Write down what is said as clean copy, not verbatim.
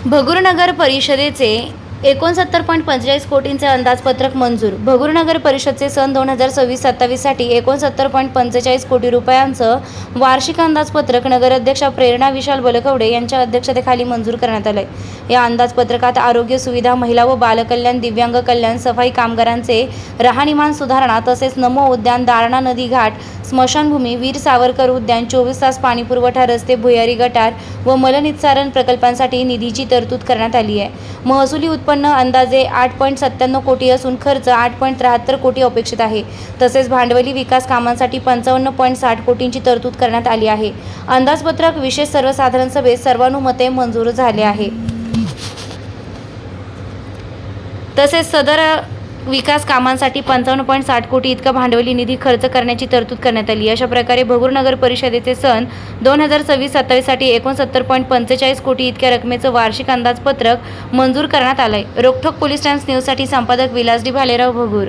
भगूर नगर परिषदेचे 69.45 कोटींचे अंदाजपत्रक मंजूर. भगूर नगर परिषदचे सन 2026-27 साठी 69.45 कोटी रुपयांचं वार्षिक अंदाजपत्रक नगराध्यक्षा प्रेरणा विशाल बलकवडे यांच्या अध्यक्षतेखाली मंजूर करण्यात आलंय. या अंदाजपत्रकात आरोग्य सुविधा, महिला व बालकल्याण, दिव्यांग कल्याण, सफाई कामगारांचे राहणीमान सुधारणा तसेच नमो उद्यान, दारणा नदी घाट, स्मशानभूमी, वीर सावरकर उद्यान, 24 तास पाणीपुरवठा, रस्ते, भुयारी गटार व मलनिस्सारण प्रकल्पांसाठी निधीची तरतूद करण्यात आली आहे. महसुली उत्पन्न अंदाजे 8.97 कोटी असून खर्च 8.73 कोटी अपेक्षित आहे. तसेच भांडवली विकास कामांसाठी 55.60 कोटींची तरतूद करण्यात आली आहे. अंदाजपत्रक विशेष सर्वसाधारण सभेत सर्वानुमते मंजूर झाले आहे. तसेच सदर विकास कामांसाठी 55.60 कोटी इतका भांडवली निधी खर्च करण्याची तरतूद करण्यात आली. अशा प्रकारे भगूर नगर परिषदेचे सन 2026-27 साठी 69.45 कोटी इतक्या रकमेचं वार्षिक अंदाजपत्रक मंजूर करण्यात आलंय. रोखोक पोलीस टाइम्स न्यूजसाठी संपादक विलास डी भालेराव, भगूर.